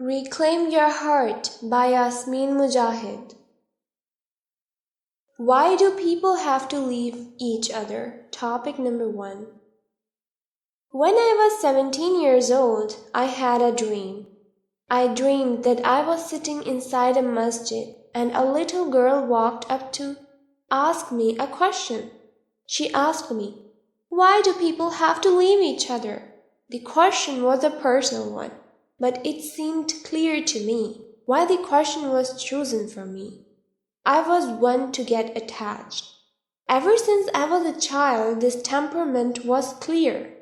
Reclaim Your Heart by Yasmin Mogahed. Why do people have to leave each other? Topic number 1. When I was 17 years old, I had a dream. I dreamed that I was sitting inside a masjid and a little girl walked up to ask me a question. She asked me, "Why do people have to leave each other?" The question was a personal one, but it seemed clear to me why the question was chosen for me. I was one to get attached. Ever since I was a child, this temperament was clear.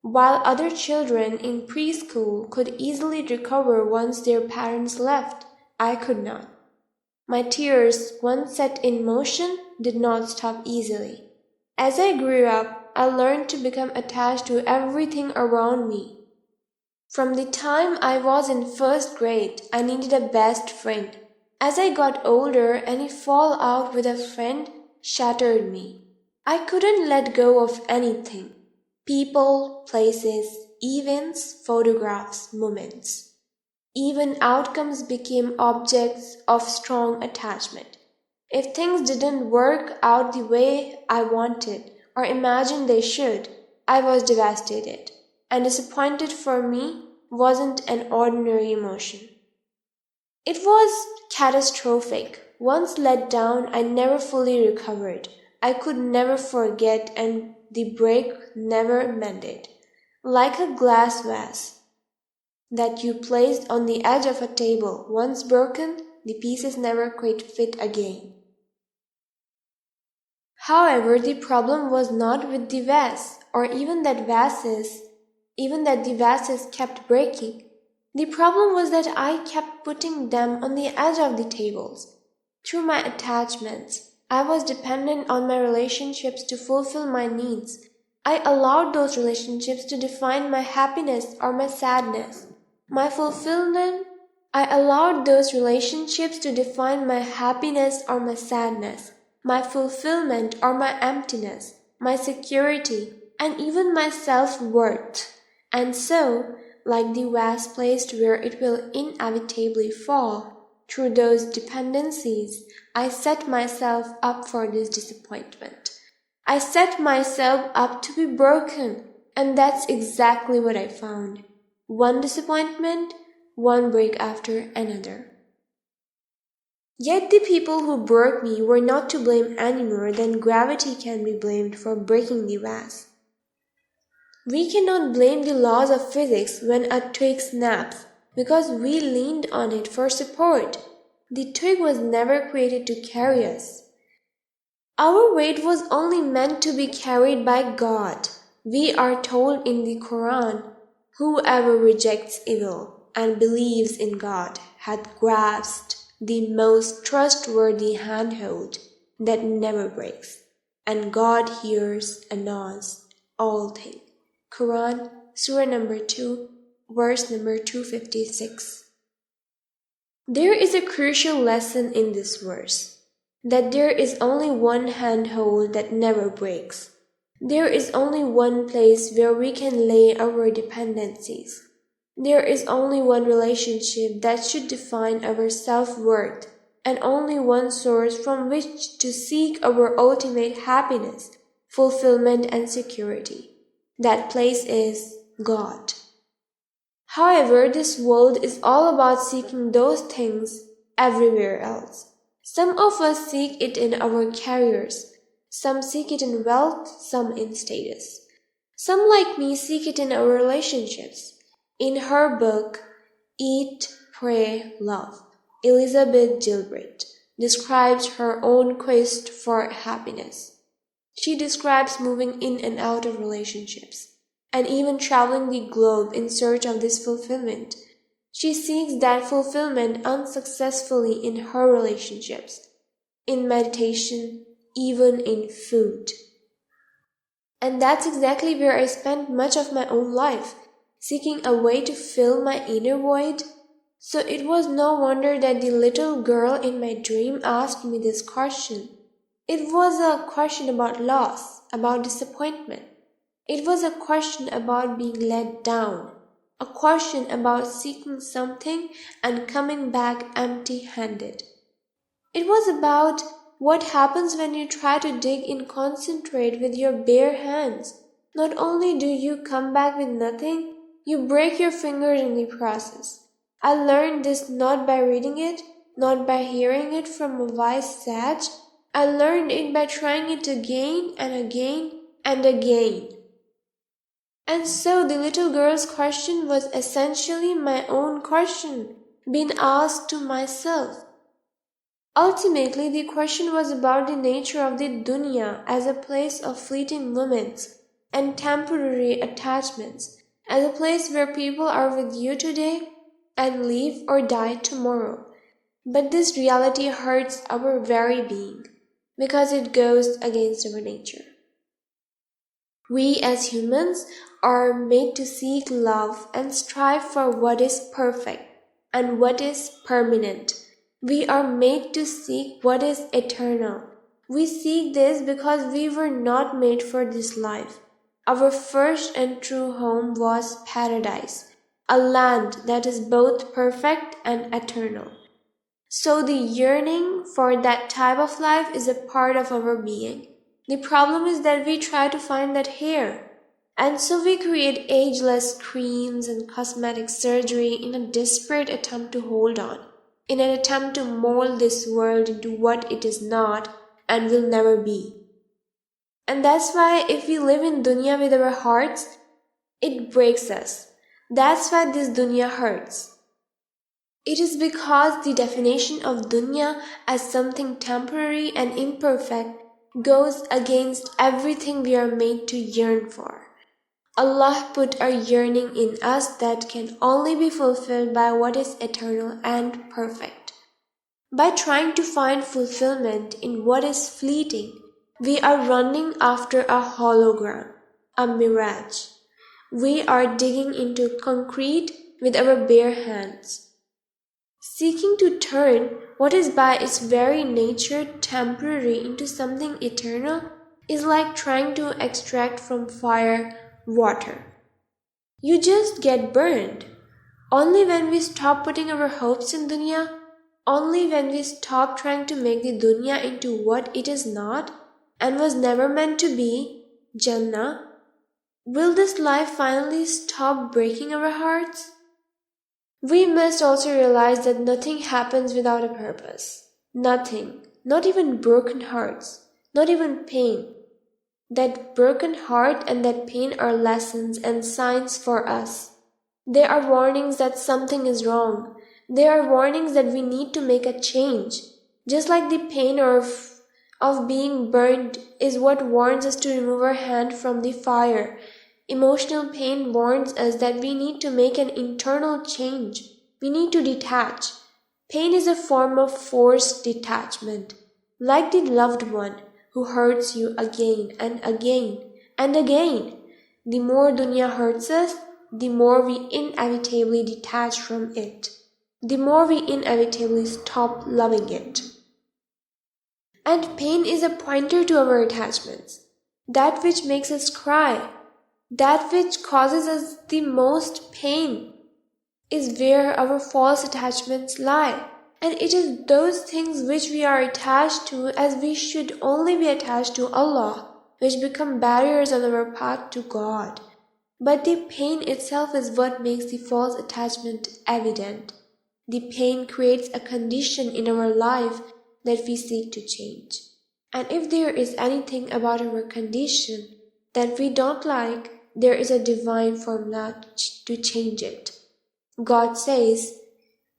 While other children in preschool could easily recover once their parents left, I could not. My tears, once set in motion, did not stop easily. As I grew up, I learned to become attached to everything around me. From the time I was in first grade, I needed a best friend. As I got older, any fallout with a friend shattered me. I couldn't let go of anything. People, places, events, photographs, moments. Even outcomes became objects of strong attachment. If things didn't work out the way I wanted or imagined they should, I was devastated, and disappointed for me wasn't an ordinary emotion. It was catastrophic. Once let down, I never fully recovered. I could never forget, and the break never mended. Like a glass vase that you placed on the edge of a table, once broken, the pieces never quite fit again. However, the problem was not with the vase, or even that the vases kept breaking. The problem was that I kept putting them on the edge of the tables. Through my attachments, I was dependent on my relationships to fulfill my needs. I allowed those relationships to define my happiness or my sadness. I allowed those relationships to define my happiness or my sadness, my fulfillment or my emptiness, my security, and even my self-worth. And so, like the vase placed where it will inevitably fall, through those dependencies, I set myself up for this disappointment. I set myself up to be broken, and that's exactly what I found. One disappointment, one break after another. Yet the people who broke me were not to blame any more than gravity can be blamed for breaking the vase. We cannot blame the laws of physics when a twig snaps, because we leaned on it for support. The twig was never created to carry us. Our weight was only meant to be carried by God. We are told in the Quran, "Whoever rejects evil and believes in God hath grasped the most trustworthy handhold that never breaks, and God hears and knows all things." Quran, Surah number 2, verse number 256. There is a crucial lesson in this verse, that there is only one handhold that never breaks. There is only one place where we can lay our dependencies. There is only one relationship that should define our self-worth, and only one source from which to seek our ultimate happiness, fulfillment, and security. That place is God. However, this world is all about seeking those things everywhere else. Some of us seek it in our careers. Some seek it in wealth, some in status. Some, like me, seek it in our relationships. In her book, Eat, Pray, Love, Elizabeth Gilbert describes her own quest for happiness. She describes moving in and out of relationships, and even traveling the globe in search of this fulfillment. She seeks that fulfillment unsuccessfully in her relationships, in meditation, even in food. And that's exactly where I spent much of my own life, seeking a way to fill my inner void. So it was no wonder that the little girl in my dream asked me this question. It was a question about loss, about disappointment. It was a question about being let down. a question about seeking something and coming back empty-handed. It was about what happens when you try to dig and concentrate with your bare hands. Not only do you come back with nothing, you break your fingers in the process. I learned this not by reading it, not by hearing it from a wise sage. I learned it by trying it again and again and again. And so the little girl's question was essentially my own question, being asked to myself. Ultimately, the question was about the nature of the dunya as a place of fleeting moments and temporary attachments, as a place where people are with you today and leave or die tomorrow. But this reality hurts our very being because it goes against our nature. We as humans are made to seek love and strive for what is perfect and what is permanent. We are made to seek what is eternal. We seek this because we were not made for this life. Our first and true home was paradise, a land that is both perfect and eternal. So the yearning for that type of life is a part of our being. The problem is that we try to find that here. And so we create ageless creams and cosmetic surgery in a desperate attempt to hold on, in an attempt to mold this world into what it is not and will never be. And that's why if we live in dunya with our hearts, it breaks us. That's why this dunya hurts. It is because the definition of dunya as something temporary and imperfect goes against everything we are made to yearn for. Allah put a yearning in us that can only be fulfilled by what is eternal and perfect. By trying to find fulfillment in what is fleeting, we are running after a hologram, a mirage. We are digging into concrete with our bare hands. Seeking to turn what is by its very nature temporary into something eternal is like trying to extract from fire water. You just get burned. Only when we stop putting our hopes in dunya, only when we stop trying to make the dunya into what it is not and was never meant to be, Jannah, will this life finally stop breaking our hearts? We must also realize that nothing happens without a purpose. Nothing, not even broken hearts, not even pain. That broken heart and that pain are lessons and signs for us. They are warnings that something is wrong. They are warnings that we need to make a change. Just like the pain of being burned is what warns us to remove our hand from the fire. Emotional pain warns us that we need to make an internal change. We need to detach. Pain is a form of forced detachment, like the loved one who hurts you again and again and again. The more dunya hurts us, the more we inevitably detach from it. The more we inevitably stop loving it. And pain is a pointer to our attachments, that which makes us cry. That which causes us the most pain is where our false attachments lie. And it is those things which we are attached to as we should only be attached to Allah, which become barriers on our path to God. But the pain itself is what makes the false attachment evident. The pain creates a condition in our life that we seek to change. And if there is anything about our condition that we don't like, there is a divine formula to change it. God says,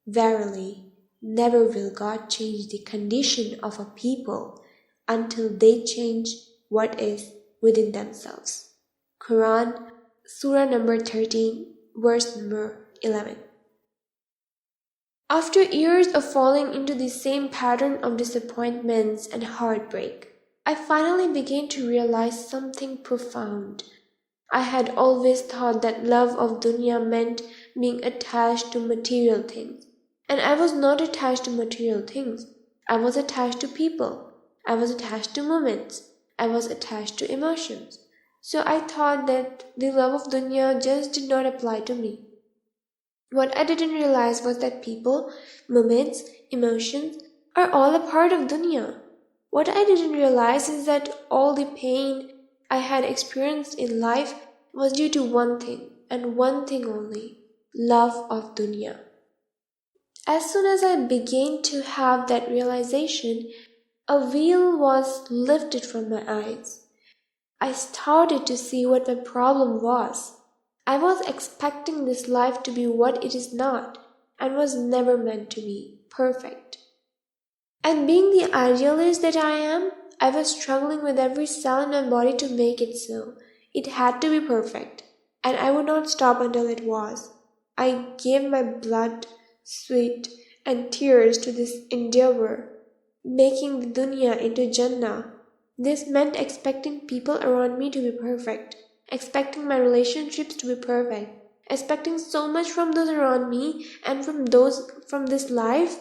"Verily, never will God change the condition of a people until they change what is within themselves." Quran, Surah number 13, verse number 11. After years of falling into the same pattern of disappointments and heartbreak, I finally began to realize something profound. I had always thought that love of dunya meant being attached to material things. And I was not attached to material things. I was attached to people. I was attached to moments. I was attached to emotions. So I thought that the love of dunya just did not apply to me. What I didn't realize was that people, moments, emotions are all a part of dunya. What I didn't realize is that all the pain I had experienced in life was due to one thing, and one thing only: love of dunya. As soon as I began to have that realization, a veil was lifted from my eyes. I started to see what my problem was. I was expecting this life to be what it is not, and was never meant to be: perfect. And being the idealist that I am, I was struggling with every cell in my body to make it so. It had to be perfect, and I would not stop until it was. I gave my blood, sweat, and tears to this endeavor, making the dunya into Jannah. This meant expecting people around me to be perfect, expecting my relationships to be perfect, expecting so much from those around me and from those from this life.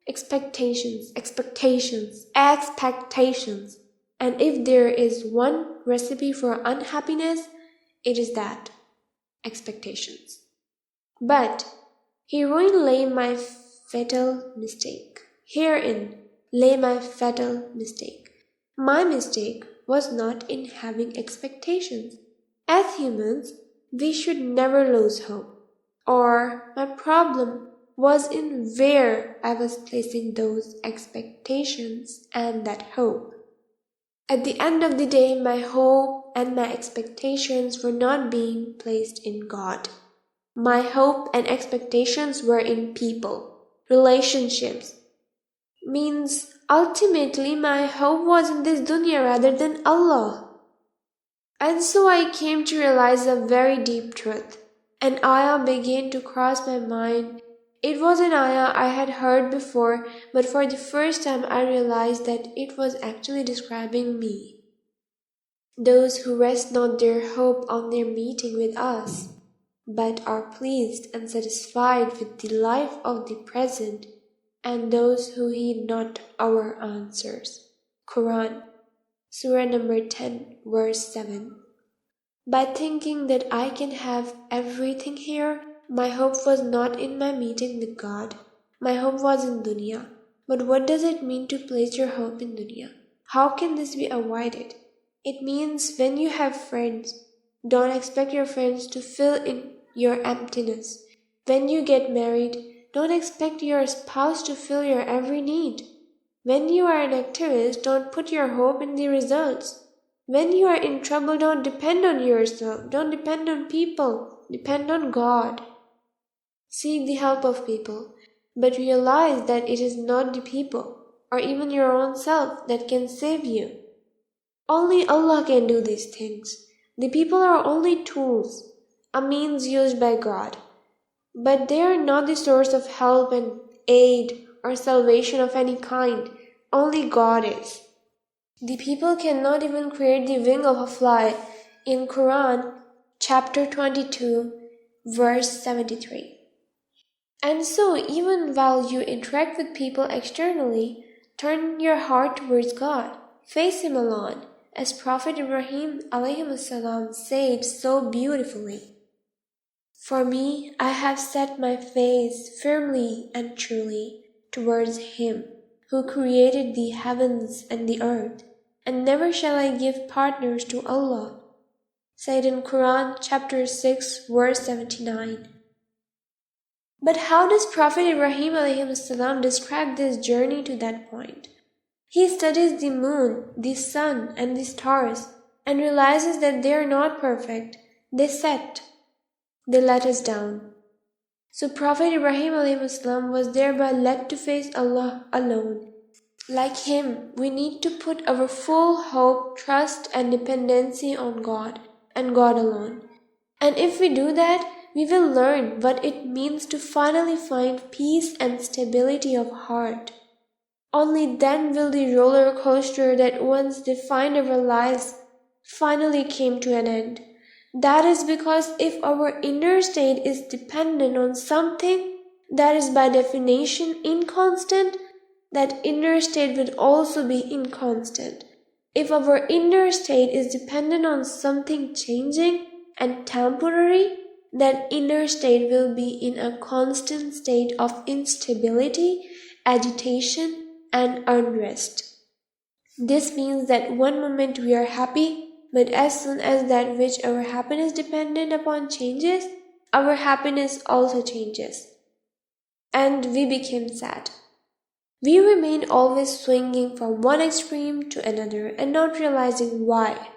Expectations. And if there is one recipe for unhappiness, it is that: expectations. But herein lay my fatal mistake. My mistake was not in having expectations. As humans, we should never lose hope. Or my problem was in where I was placing those expectations and that hope. At the end of the day, my hope and my expectations were not being placed in God. My hope and expectations were in people, relationships. Means ultimately my hope was in this dunya rather than Allah. And so I came to realize a very deep truth. An ayah began to cross my mind. It was an ayah I had heard before, but for the first time I realized that it was actually describing me. Those who rest not their hope on their meeting with us, but are pleased and satisfied with the life of the present, and those who heed not our answers. Quran, Surah number 10, verse 7. By thinking that I can have everything here, my hope was not in my meeting with God. My hope was in dunya. But what does it mean to place your hope in dunya? How can this be avoided? It means when you have friends, don't expect your friends to fill in your emptiness. When you get married, don't expect your spouse to fill your every need. When you are an activist, don't put your hope in the results. When you are in trouble, don't depend on yourself. Don't depend on people. Depend on God. Seek the help of people, but realize that it is not the people, or even your own self, that can save you. Only Allah can do these things. The people are only tools, a means used by God. But they are not the source of help and aid or salvation of any kind. Only God is. The people cannot even create the wing of a fly. In Quran, chapter 22, verse 73. And so, even while you interact with people externally, turn your heart towards God. Face Him alone, as Prophet Ibrahim ﷺ said so beautifully. For me, I have set my face firmly and truly towards Him who created the heavens and the earth, and never shall I give partners to Allah. Said in Quran chapter 6 verse 79. But how does Prophet Ibrahim ﷺ describe this journey to that point? He studies the moon, the sun, and the stars, and realizes that they are not perfect. They set. They let us down. So Prophet Ibrahim ﷺ was thereby led to face Allah alone. Like him, we need to put our full hope, trust, and dependency on God and God alone. And if we do that, we will learn what it means to finally find peace and stability of heart. Only then will the roller coaster that once defined our lives finally came to an end. That is because if our inner state is dependent on something that is by definition inconstant, that inner state will also be inconstant. If our inner state is dependent on something changing and temporary, that inner state will be in a constant state of instability, agitation, and unrest. This means that one moment we are happy, but as soon as that which our happiness depended upon changes, our happiness also changes, and we became sad. We remain always swinging from one extreme to another and not realizing why.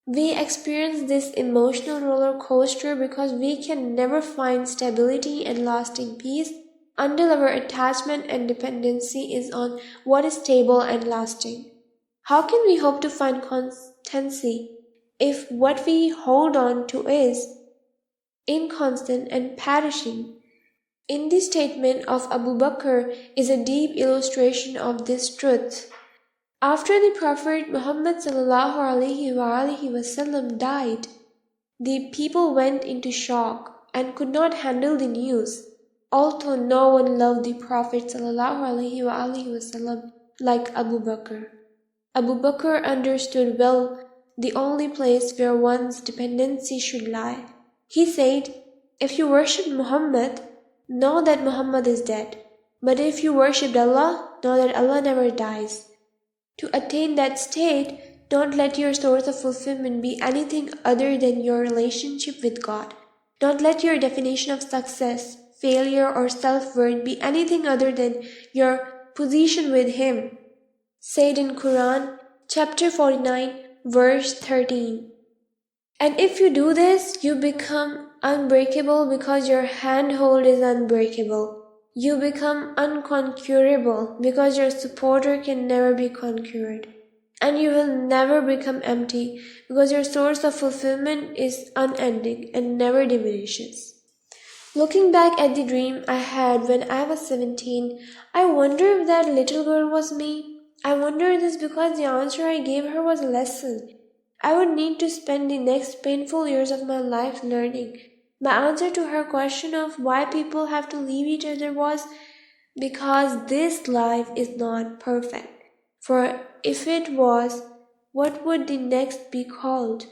We experience this emotional roller coaster because we can never find stability and lasting peace until our attachment and dependency is on what is stable and lasting. How can we hope to find constancy if what we hold on to is inconstant and perishing? In this statement of Abu Bakr is a deep illustration of this truth. After the Prophet Muhammad ﷺ died, the people went into shock and could not handle the news, although no one loved the Prophet ﷺ like Abu Bakr. Abu Bakr understood well the only place where one's dependency should lie. He said, "If you worship Muhammad, know that Muhammad is dead. But if you worshipped Allah, know that Allah never dies. To attain that state, don't let your source of fulfillment be anything other than your relationship with God. Don't let your definition of success, failure, or self-worth be anything other than your position with Him." Said in Quran, chapter 49, verse 13. And if you do this, you become unbreakable because your handhold is unbreakable. You become unconquerable because your supporter can never be conquered. And you will never become empty because your source of fulfillment is unending and never diminishes. Looking back at the dream I had when I was 17, I wonder if that little girl was me. I wonder this because the answer I gave her was a lesson I would need to spend the next painful years of my life learning. My answer to her question of why people have to leave each other was because this life is not perfect. For if it was, what would the next be called?